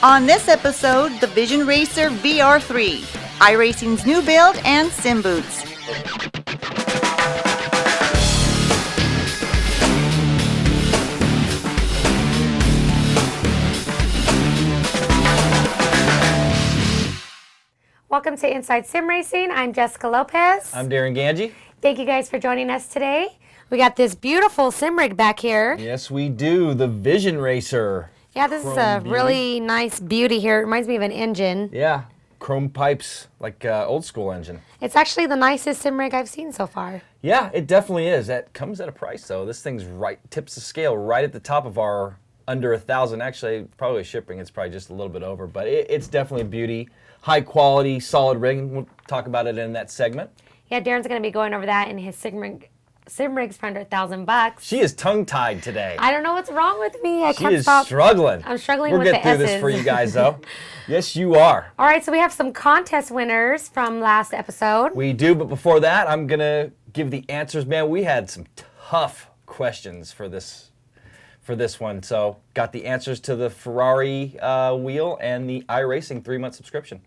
On this episode, the Vision Racer VR3, iRacing's new build, and sim boots. Welcome to Inside Sim Racing. I'm Jessica Lopez. I'm Darren Ganji. Thank you guys for joining us today. We got this beautiful sim rig back here. Yes, we do. The Vision Racer. Yeah, this is a really nice beauty here. It reminds me of an engine. Yeah, chrome pipes, like old school engine. It's actually the nicest sim rig I've seen so far. Yeah, it definitely is. That comes at a price, though. This thing's tips the scale right at the top of our under $1,000. Actually, probably shipping, it's probably just a little bit over, but it's definitely a beauty. High quality, solid rig. We'll talk about it in that segment. Yeah, Darren's going to be going over that in his sim rigs for under $1,000. She is tongue-tied today. I don't know what's wrong with me. She is struggling. I'm struggling with the S's. We'll get through this for you guys, though. Yes, you are. All right, so we have some contest winners from last episode. We do, but before that, I'm going to give the answers. Man, we had some tough questions for this one. So got the answers to the Ferrari wheel and the iRacing 3-month subscription.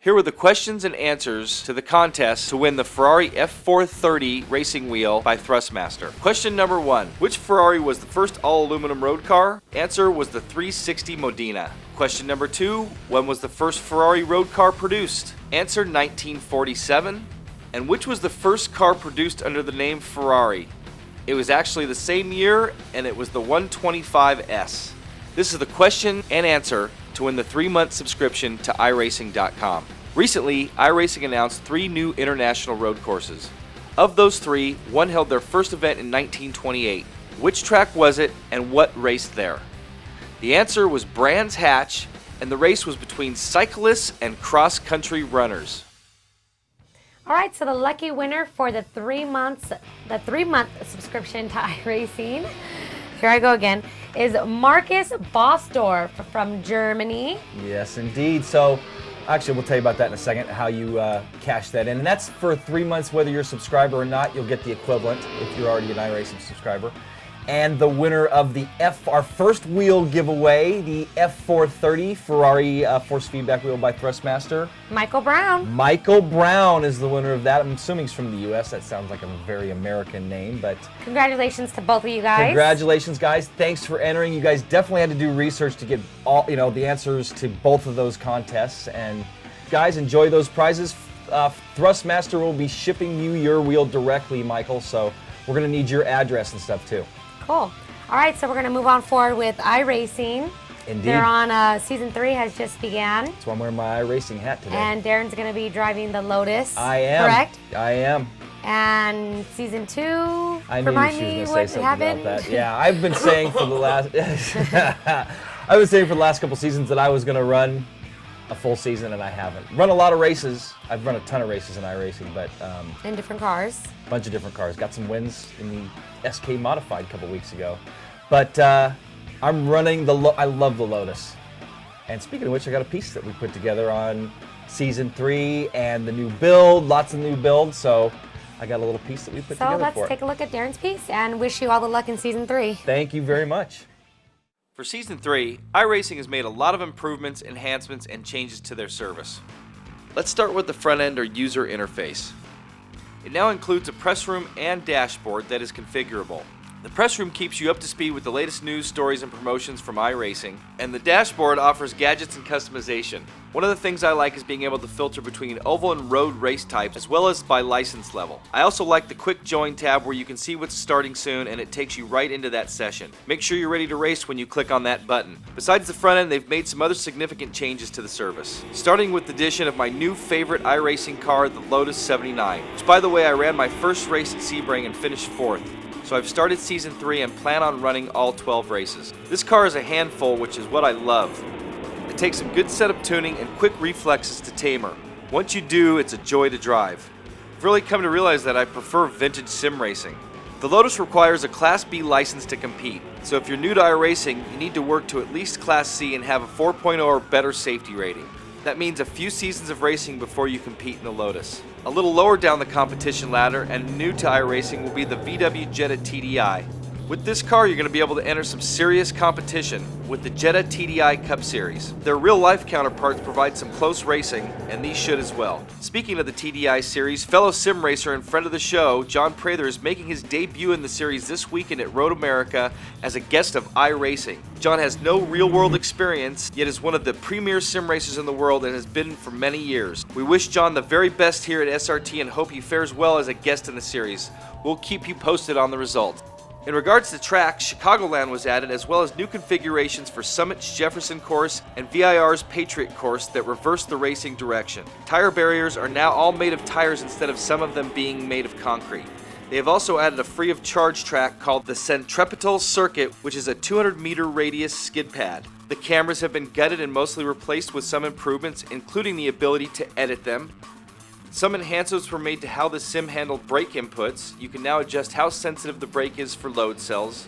Here were the questions and answers to the contest to win the Ferrari F430 racing wheel by Thrustmaster. Question number 1. Which Ferrari was the first all-aluminum road car? Answer was the 360 Modena. Question number 2. When was the first Ferrari road car produced? Answer 1947. And which was the first car produced under the name Ferrari? It was actually the same year, and it was the 125S. This is the question and answer to win the 3-month subscription to iRacing.com. Recently, iRacing announced 3 new international road courses. Of those 3, one held their first event in 1928. Which track was it, and what raced there? The answer was Brands Hatch, and the race was between cyclists and cross-country runners. All right, so the lucky winner for the 3-month subscription to iRacing, here I go again, is Marcus Bosdorf from Germany. Yes, indeed. So, actually, we'll tell you about that in a second, how you cash that in. And that's for 3 months, whether you're a subscriber or not. You'll get the equivalent if you're already an iRacing subscriber. And the winner of our first wheel giveaway, the F430 Ferrari force feedback wheel by Thrustmaster. Michael Brown. Michael Brown is the winner of that. I'm assuming he's from the U.S. That sounds like a very American name, but congratulations to both of you guys. Congratulations, guys. Thanks for entering. You guys definitely had to do research to get all the answers to both of those contests. And guys, enjoy those prizes. Thrustmaster will be shipping you your wheel directly, Michael. So we're going to need your address and stuff too. Cool. All right, so we're going to move on forward with iRacing. Indeed. They're on season 3 has just began. That's why I'm wearing my iRacing hat today. And Darren's going to be driving the Lotus. I am. Correct? I am. And season 2. I knew she was going to say something about that. Yeah, I've been saying for the last couple seasons that I was going to run a full season, and I haven't. Run a lot of races. I've run a ton of races in iRacing, but in different cars. A bunch of different cars. Got some wins in the SK Modified a couple weeks ago. But I'm running I love the Lotus. And speaking of which, I got a piece that we put together on season 3 and the new build, lots of new builds. So I got a little piece that we put together for it. So let's take a look at Darren's piece and wish you all the luck in season 3. Thank you very much. For Season 3, iRacing has made a lot of improvements, enhancements, and changes to their service. Let's start with the front end or user interface. It now includes a press room and dashboard that is configurable. The press room keeps you up to speed with the latest news, stories, and promotions from iRacing, and the dashboard offers gadgets and customization. One of the things I like is being able to filter between oval and road race types as well as by license level. I also like the quick join tab where you can see what's starting soon and it takes you right into that session. Make sure you're ready to race when you click on that button. Besides the front end, they've made some other significant changes to the service. Starting with the addition of my new favorite iRacing car, the Lotus 79, which by the way I ran my first race at Sebring and finished 4th. So I've started Season 3 and plan on running all 12 races. This car is a handful, which is what I love. It takes some good setup tuning and quick reflexes to tame her. Once you do, it's a joy to drive. I've really come to realize that I prefer vintage sim racing. The Lotus requires a Class B license to compete, so if you're new to iRacing, you need to work to at least Class C and have a 4.0 or better safety rating. That means a few seasons of racing before you compete in the Lotus. A little lower down the competition ladder and new to iRacing will be the VW Jetta TDI. With this car, you're going to be able to enter some serious competition with the Jetta TDI Cup Series. Their real-life counterparts provide some close racing, and these should as well. Speaking of the TDI Series, fellow sim racer and friend of the show, John Prather, is making his debut in the series this weekend at Road America as a guest of iRacing. John has no real-world experience, yet is one of the premier sim racers in the world and has been for many years. We wish John the very best here at SRT and hope he fares well as a guest in the series. We'll keep you posted on the results. In regards to tracks, Chicagoland was added, as well as new configurations for Summit's Jefferson course and VIR's Patriot course that reverse the racing direction. Tire barriers are now all made of tires instead of some of them being made of concrete. They have also added a free-of-charge track called the Centripetal Circuit, which is a 200-meter radius skid pad. The cameras have been gutted and mostly replaced with some improvements, including the ability to edit them. Some enhancements were made to how the sim handled brake inputs. You can now adjust how sensitive the brake is for load cells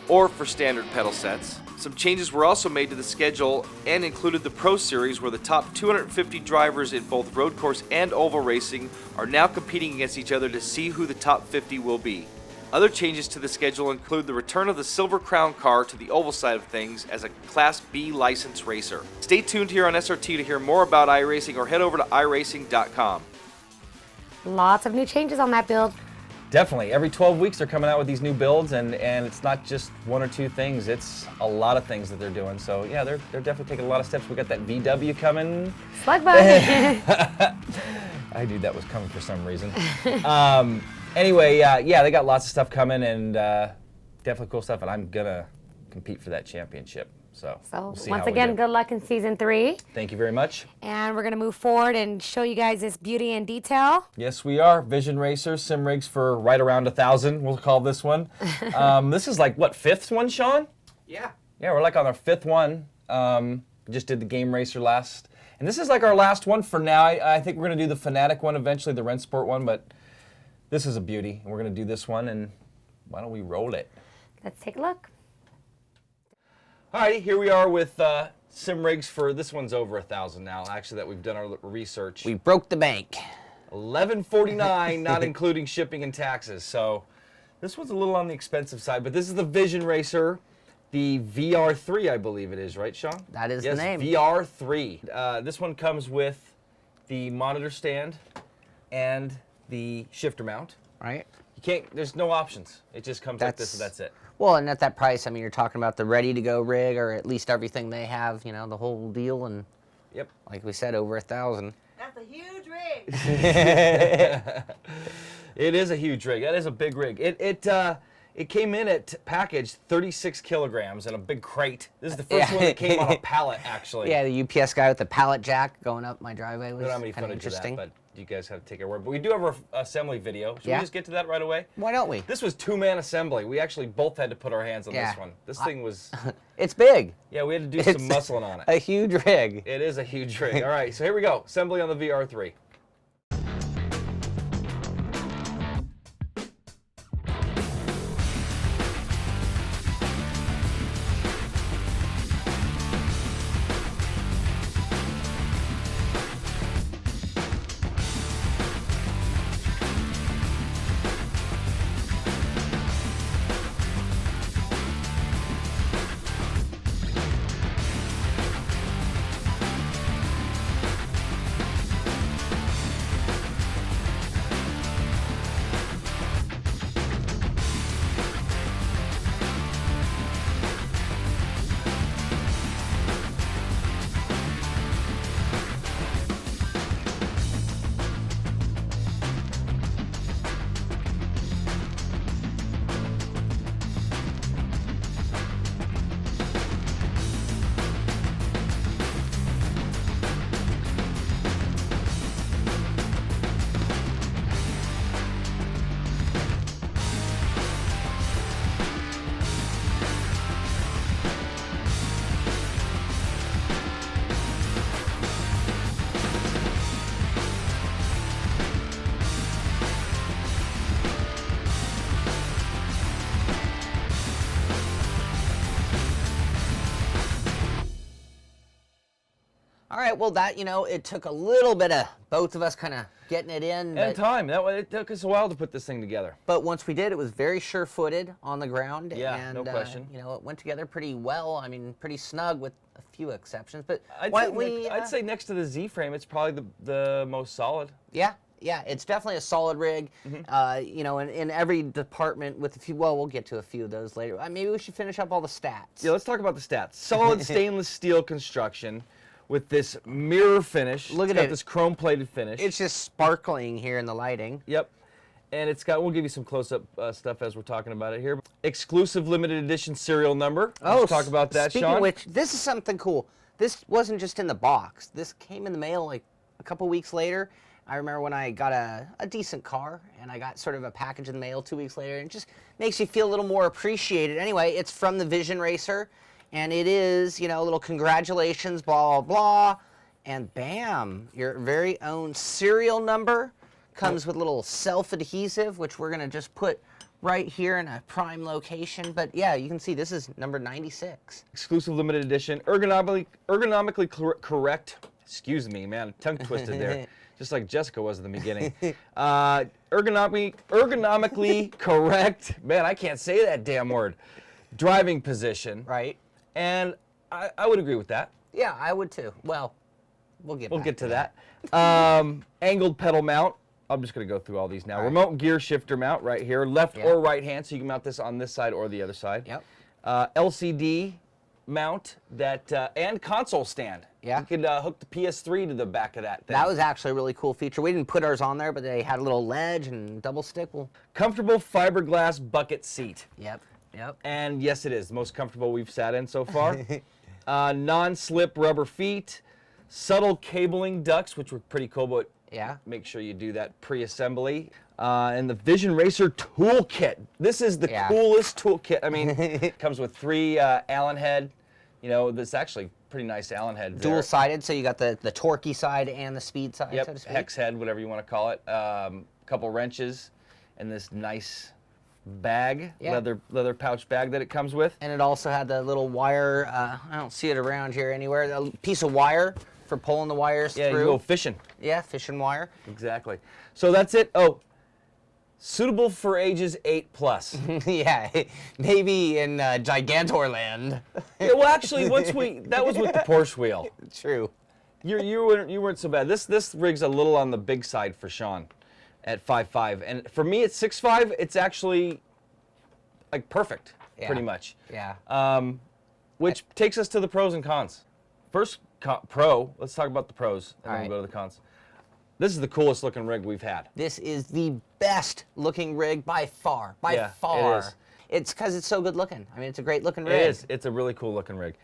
or for standard pedal sets. Some changes were also made to the schedule and included the Pro Series, where the top 250 drivers in both road course and oval racing are now competing against each other to see who the top 50 will be. Other changes to the schedule include the return of the Silver Crown car to the oval side of things as a Class B licensed racer. Stay tuned here on SRT to hear more about iRacing, or head over to iRacing.com. Lots of new changes on that build. Definitely. Every 12 weeks they're coming out with these new builds, and it's not just one or two things. It's a lot of things that they're doing. So yeah, they're definitely taking a lot of steps. We got that VW coming. Slug bug. I knew that was coming for some reason. Anyway, yeah, they got lots of stuff coming, and definitely cool stuff. And I'm gonna compete for that championship. So we'll see once how we again, do. good luck in season 3. Thank you very much. And we're gonna move forward and show you guys this beauty in detail. Yes, we are. Vision Racer, sim rigs for right around 1,000, we'll call this one. This is like, what, 5th one, Sean? Yeah. Yeah, we're like on our 5th one. We just did the Game Racer last. And this is like our last one for now. I think we're going to do the Fanatic one eventually, the Rennsport one, but this is a beauty. We're going to do this one, and why don't we roll it? Let's take a look. Alrighty, here we are with sim rigs for, this one's over 1,000 now, actually, that we've done our research. We broke the bank. $11.49, not including shipping and taxes. So this one's a little on the expensive side, but this is the Vision Racer, the VR3, I believe it is, right, Sean? That is the yes, name. VR3. This one comes with the monitor stand and the shifter mount. Right? You can't, there's no options. It just comes like this and that's it. Well, and at that price, I mean, you're talking about the ready-to-go rid, or at least everything they have, you know, the whole deal, and Yep. like we said, over 1,000. That's a huge rig. It is a huge rig. That is a big rig. It came in at packaged 36 kilograms in a big crate. This is the first one that came on a pallet, actually. Yeah, the UPS guy with the pallet jack going up my driveway was We don't have any kind of footage of interesting. that, but you guys have to take our word. But we do have our assembly video. Should we Yeah. just get to that right away? Why don't we? This was 2-man assembly. We actually both had to put our hands on Yeah. this one. This thing was, It's big. yeah, we had to do It's some muscling on it. A huge rig. It is a huge rig. All right, so here we go. Assembly on the VR3. well, that, it took a little bit of both of us kind of getting it in. And time. It took us a while to put this thing together. But once we did, it was very sure-footed on the ground. Yeah, and, no question. It went together pretty well. I mean, pretty snug with a few exceptions. But I'd say next to the Z-frame, it's probably the most solid. Yeah, it's definitely a solid rig. In every department with a few. Well, we'll get to a few of those later. Maybe we should finish up all the stats. Yeah, let's talk about the stats. Solid stainless steel construction with this mirror finish. Look at got it. This chrome-plated finish. It's just sparkling here in the lighting. Yep. And we'll give you some close-up stuff as we're talking about it here. Exclusive limited edition serial number. Let's talk about that, speaking Sean. of which, this is something cool. This wasn't just in the box. This came in the mail like a couple weeks later. I remember when I got a decent car, and I got sort of a package in the mail 2 weeks later, and it just makes you feel a little more appreciated. Anyway, it's from the Vision Racer, and it is, a little congratulations, blah, blah, blah, and bam, your very own serial number comes with a little self-adhesive, which we're going to just put right here in a prime location. But yeah, you can see this is number 96. Exclusive limited edition, ergonomically correct. Excuse me, man, tongue twisted there. Just like Jessica was in the beginning. Ergonomically correct. Man, I can't say that damn word. Driving position. Right. And I would agree with that. Yeah, I would too. Well, we'll get to that. Angled pedal mount. I'm just going to go through all these now. All right. Remote gear shifter mount right here, left or right hand, so you can mount this on this side or the other side. Yep. LCD mount and console stand. Yeah. You could hook the PS3 to the back of that thing. That was actually a really cool feature. We didn't put ours on there, but they had a little ledge and double stick. Comfortable fiberglass bucket seat. Yep. And yes, it is the most comfortable we've sat in so far. Non-slip rubber feet, subtle cabling ducts, which were pretty cool, but Yeah. make sure you do that pre-assembly. And the Vision Racer toolkit. This is the coolest toolkit. I mean, it comes with 3 Allen head. This actually pretty nice Allen head. Dual-sided, so you got the torquey side and the speed side, Yep, so to speak. hex head, whatever you want to call it. Couple wrenches, and this nice bag, leather pouch bag that it comes with. And it also had the little wire, I don't see it around here anywhere, a piece of wire for pulling the wires through. Yeah, you go fishing. Yeah, fishing wire. Exactly. So that's it. Oh, suitable for ages 8+. Yeah, maybe in Gigantorland. Yeah, well, actually, that was with the Porsche wheel. True. You weren't so bad. This rig's a little on the big side for Sean, at 5'5", and for me at 6'5", it's actually like perfect, pretty much. Yeah. Which takes us to the pros and cons. First pro. Let's talk about the pros, and then All we'll go to the cons. This is the coolest looking rig we've had. This is the best looking rig by far. By far. It is. It's because it's so good looking. I mean, it's a great looking rig. It is. It's a really cool looking rig.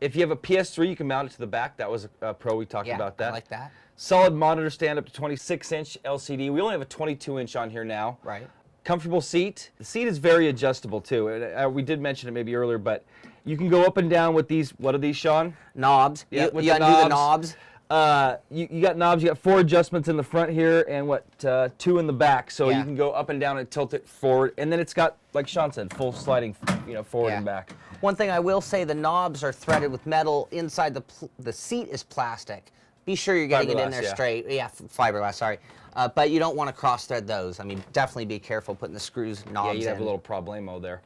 If you have a PS3, you can mount it to the back. That was a pro. We talked about that. I like that. Solid monitor stand up to 26-inch LCD. We only have a 22-inch on here now. Right. Comfortable seat. The seat is very adjustable too. We did mention it maybe earlier, but you can go up and down with these. What are these, Sean? Knobs. Yeah, you undo the knobs. You got knobs. You got 4 adjustments in the front here and 2 in the back. So you can go up and down and tilt it forward. And then it's got, like Sean said, full sliding, forward and back. One thing I will say, the knobs are threaded with metal. Inside the seat is plastic. Be sure you're getting it in there straight. Yeah, fiberglass. Sorry, but you don't want to cross thread those. I mean, definitely be careful putting the screws knobs in. Yeah, you have a little problemo there.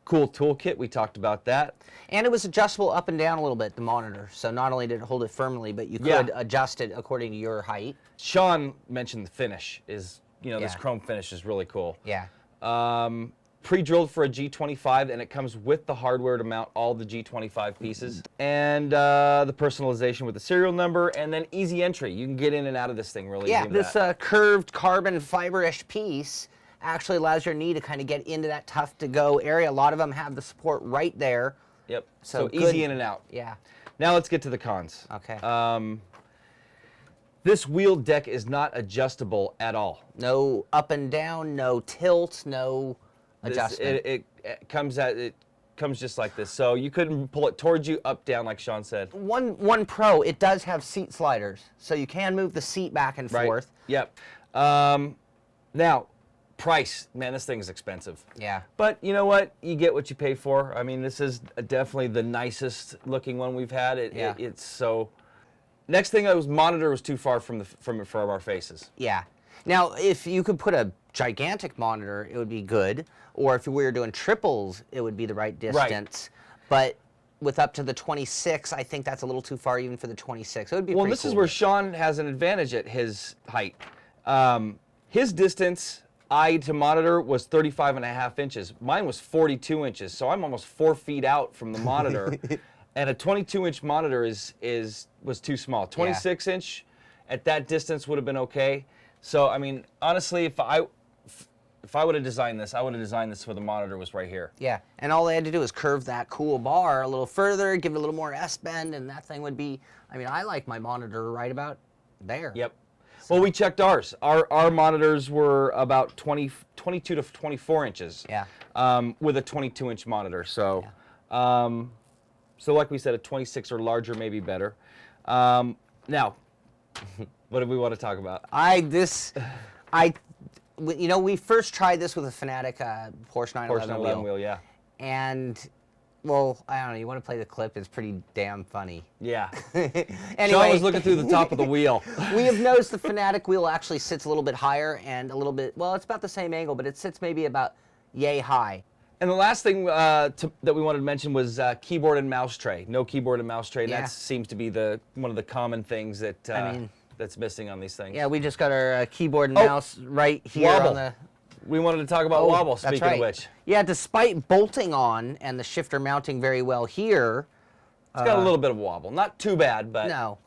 Cool toolkit. We talked about that. And it was adjustable up and down a little bit, the monitor. So not only did it hold it firmly, but you could adjust it according to your height. Sean mentioned the finish is, this chrome finish is really cool. Yeah. Pre-drilled for a G25, and it comes with the hardware to mount all the G25 pieces. And the personalization with the serial number, and then easy entry. You can get in and out of this thing really easy. Yeah, this curved carbon fiber-ish piece actually allows your knee to kind of get into that tough-to-go area. A lot of them have the support right there. Yep, so easy in and out. Yeah. Now let's get to the cons. Okay. This wheel deck is not adjustable at all. No up and down, no tilt, no adjustment. It comes just like this. So you couldn't pull it towards you, up, down, like Sean said. One pro, it does have seat sliders, so you can move the seat back and forth. Yep. Now, price, man, this thing is expensive. Yeah. But you know what? You get what you pay for. I mean, this is definitely the nicest looking one we've had. It's so. Next thing monitor was too far from our faces. Yeah. Now, if you could put a gigantic monitor, it would be good. Or if we were doing triples, it would be the right distance. But with up to the 26, I think that's a little too far even for the 26. It would be Well, pretty this cool, is where but- Sean has an advantage at his height. His distance, eye to monitor, was 35.5 inches. Mine was 42 inches, so I'm almost 4 feet out from the monitor. And a 22-inch monitor was too small. 26-inch at that distance would have been okay. So, I mean, honestly, if I would have designed this, I would have designed this where the monitor was right here. Yeah, and all they had to do is curve that cool bar a little further, give it a little more S-bend, and that thing would be, I mean, I like my monitor right about there. Yep. Well, we checked ours. Our monitors were about 22 to 24 inches. Yeah. With a 22-inch monitor. So, so like we said, a 26 or larger may be better. Now, what do we want to talk about? You know, we first tried this with a Fanatic Porsche 911 Porsche 911 wheel, yeah. And, well, I don't know, you want to play the clip? It's pretty damn funny. Yeah. Anyway, Sean was looking through the top of the wheel. we have noticed the Fanatic wheel actually sits a little bit higher and a little bit, well, it's about the same angle, but it sits maybe about yay high. And the last thing that we wanted to mention was keyboard and mouse tray. No keyboard and mouse tray. Yeah. That seems to be one of the common things that that's missing on these things. Yeah, we just got our keyboard and mouse right here wobble. on the... We wanted to talk about wobble, That's speaking right. of which. Yeah, despite bolting on and the shifter mounting very well here... It's got a little bit of wobble. Not too bad, but... No.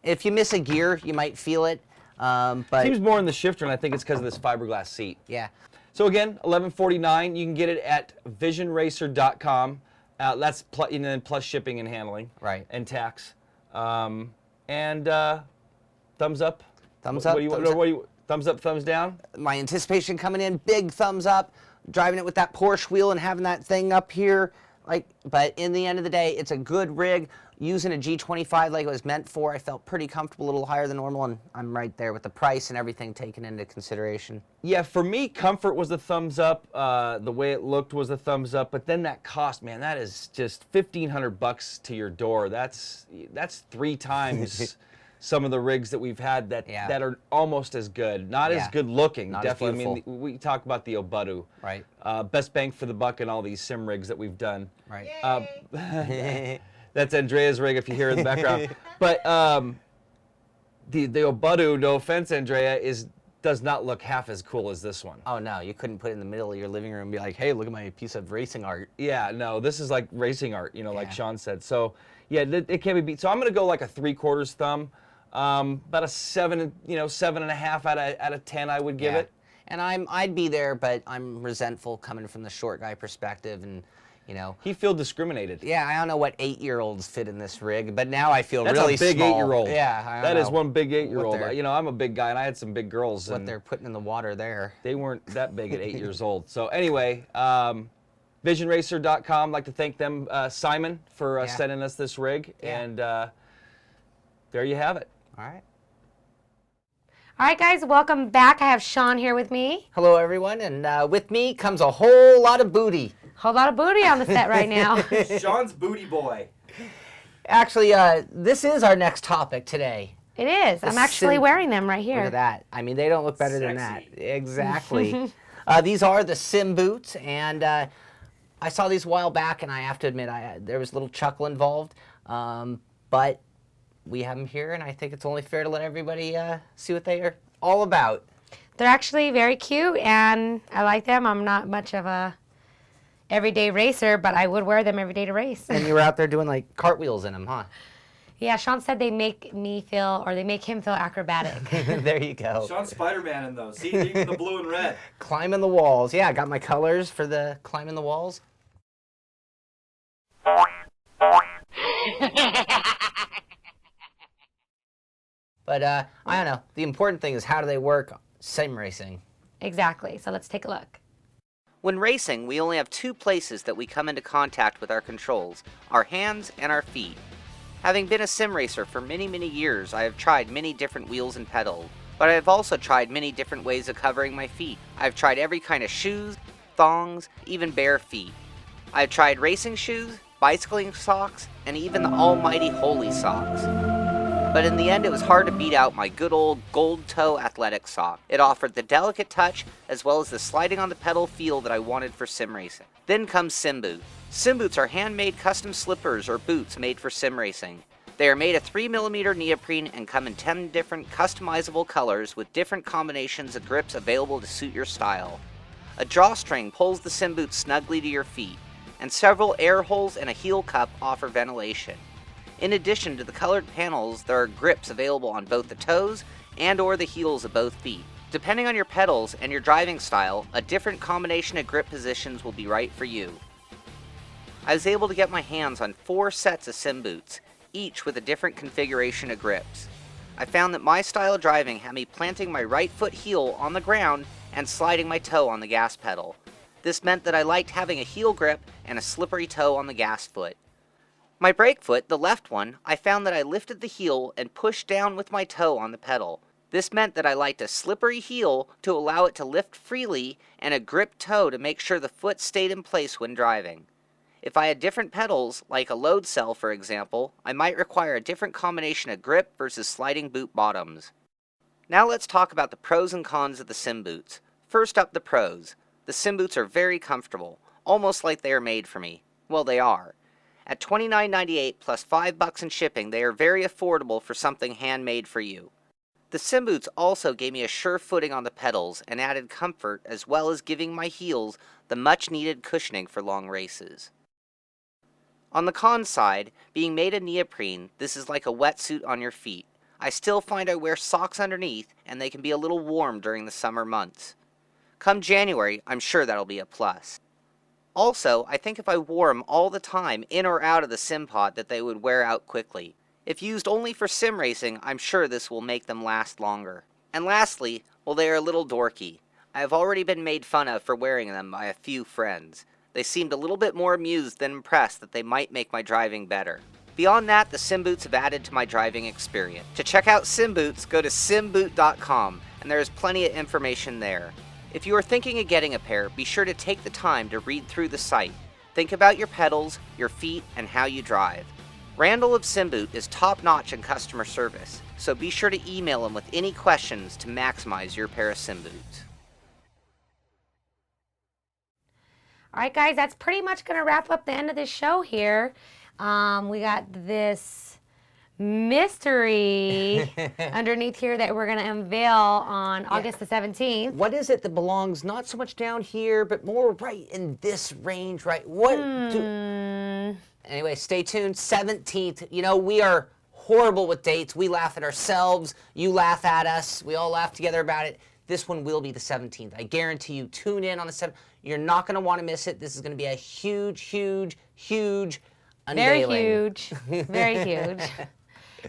If you miss a gear, you might feel it. But seems more in the shifter, and I think it's because of this fiberglass seat. yeah. So again, $11.49. You can get it at visionracer.com. That's and then plus shipping and handling. Right. And tax. Thumbs up. Thumbs What up, do you, thumbs up. what do you, thumbs up, thumbs down? My anticipation coming in, big thumbs up. Driving it with that Porsche wheel and having that thing up here. But in the end of the day, it's a good rig. Using a G25 like it was meant for, I felt pretty comfortable, a little higher than normal, and I'm right there with the price and everything taken into consideration. Yeah, for me, comfort was the thumbs up. The way it looked was a thumbs up. But then that cost, man, that is just $1,500 to your door. That's 3 times some of the rigs that we've had that are almost as good. Not as good looking, Not as definitely. I mean, beautiful. we talk about the Obudu. Right. Best bang for the buck in all these sim rigs that we've done. Right. That's Andrea's rig if you hear it in the background. But the Obudu, no offense, Andrea, does not look half as cool as this one. Oh no, you couldn't put it in the middle of your living room and be like, hey, look at my piece of racing art. Yeah, no, this is like racing art, like Sean said. So yeah, it can't be beat. So I'm gonna go like a 3/4 thumb, about a 7, 7.5 out of 10 I would give it. And I'd be there, but I'm resentful coming from the short guy perspective, and He feel discriminated. yeah, I don't know what 8-year-olds fit in this rig, but now I feel That's really a big small. 8-year-old. Yeah, I don't that is know one big 8-year-old. what they're- I'm a big guy, and I had some big girls. what and they're putting in the water there. They weren't that big at 8 years old. So anyway, visionracer.com. I'd like to thank them, Simon, for sending us this rig. Yeah. And there you have it. All right. All right, guys, welcome back. I have Sean here with me. Hello, everyone, and with me comes a whole lot of booty. Whole lot of booty on the set right now. Sean's booty boy. Actually, this is our next topic today. It is. I'm actually wearing them right here. Look at that. I mean, they don't look better than that. Exactly. These are the Sim boots, and I saw these a while back, and I have to admit, there was a little chuckle involved. But we have them here, and I think it's only fair to let everybody see what they are all about. They're actually very cute, and I like them. I'm not much of a everyday racer, but I would wear them every day to race. And you were out there doing like cartwheels in them, huh? Yeah, Sean said they make him feel acrobatic. There you go. Sean's Spider-Man in those. See, even the blue and red. Climbing the walls. Yeah, I got my colors for the climbing the walls. But I don't know. The important thing is how do they work sim racing? Exactly. So let's take a look. When racing, we only have 2 places that we come into contact with our controls, our hands and our feet. Having been a sim racer for many, many years, I have tried many different wheels and pedals, But I've also tried many different ways of covering my feet. I've tried every kind of shoes, thongs, even bare feet. I've tried racing shoes, bicycling socks, and even the almighty holy socks. But in the end, it was hard to beat out my good old gold toe athletic sock. It offered the delicate touch as well as the sliding on the pedal feel that I wanted for sim racing. Then comes Sim Boot. Sim Boots are handmade custom slippers or boots made for sim racing. They are made of 3mm neoprene and come in 10 different customizable colors with different combinations of grips available to suit your style. A drawstring pulls the sim boot snugly to your feet, and several air holes and a heel cup offer ventilation. In addition to the colored panels, there are grips available on both the toes and or the heels of both feet. Depending on your pedals and your driving style, a different combination of grip positions will be right for you. I was able to get my hands on 4 sets of sim boots, each with a different configuration of grips. I found that my style of driving had me planting my right foot heel on the ground and sliding my toe on the gas pedal. This meant that I liked having a heel grip and a slippery toe on the gas foot. My brake foot, the left one, I found that I lifted the heel and pushed down with my toe on the pedal. This meant that I liked a slippery heel to allow it to lift freely and a gripped toe to make sure the foot stayed in place when driving. If I had different pedals, like a load cell for example, I might require a different combination of grip versus sliding boot bottoms. Now let's talk about the pros and cons of the sim boots. First up, the pros. The sim boots are very comfortable, almost like they are made for me. Well, they are. At $29.98 plus $5 in shipping, they are very affordable for something handmade for you. The sim boots also gave me a sure footing on the pedals and added comfort as well as giving my heels the much needed cushioning for long races. On the con side, being made of neoprene, this is like a wetsuit on your feet. I still find I wear socks underneath and they can be a little warm during the summer months. Come January, I'm sure that'll be a plus. Also, I think if I wore them all the time in or out of the sim pod that they would wear out quickly. If used only for sim racing, I'm sure this will make them last longer. And lastly, well, they are a little dorky. I have already been made fun of for wearing them by a few friends. They seemed a little bit more amused than impressed that they might make my driving better. Beyond that, the sim boots have added to my driving experience. To check out sim boots, go to simboot.com, and there is plenty of information there. If you are thinking of getting a pair, be sure to take the time to read through the site. Think about your pedals, your feet, and how you drive. Randall of Simboot is top-notch in customer service, so be sure to email him with any questions to maximize your pair of sim boots. All right, guys, that's pretty much going to wrap up the end of this show here. We got this mystery underneath here that we're going to unveil on August the 17th. What is it that belongs not so much down here, but more right in this range, right? Anyway, stay tuned. 17th. You know, we are horrible with dates. We laugh at ourselves. You laugh at us. We all laugh together about it. This one will be the 17th. I guarantee you, tune in on the 17th. You're not going to want to miss it. This is going to be a huge, huge, huge unveiling. Very huge. Very huge.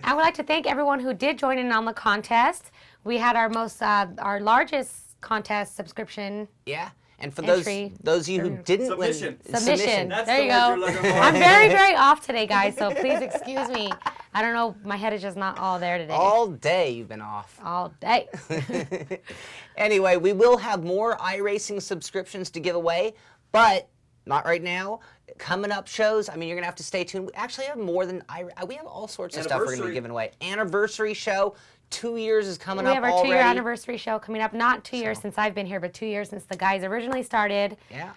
I would like to thank everyone who did join in on the contest. We had our largest contest subscription. Yeah. And for entry. those of you who didn't win, submission. That's there the you word go. you're looking for. I'm very, very off today, guys, so please excuse me. I don't know, my head is just not all there today. All day you've been off. All day. Anyway, we will have more iRacing subscriptions to give away, but not right now. Coming up shows, I mean, you're going to have to stay tuned. We actually have more than we have all sorts of stuff we're going to be giving away. Anniversary show. 2 years is coming up already. We have our 2-year anniversary show coming up. Not 2 years since I've been here, but 2 years since the guys originally started. Yeah.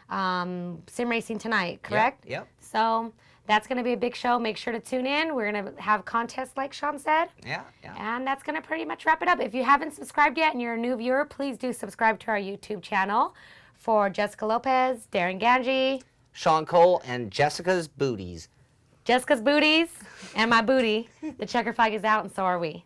Sim Racing Tonight, correct? Yep. So that's going to be a big show. Make sure to tune in. We're going to have contests like Sean said. Yeah. And that's going to pretty much wrap it up. If you haven't subscribed yet and you're a new viewer, please do subscribe to our YouTube channel. For Jessica Lopez, Darren Ganji, Sean Cole, and Jessica's Booties. Jessica's Booties, and my booty. The checker flag is out, and so are we.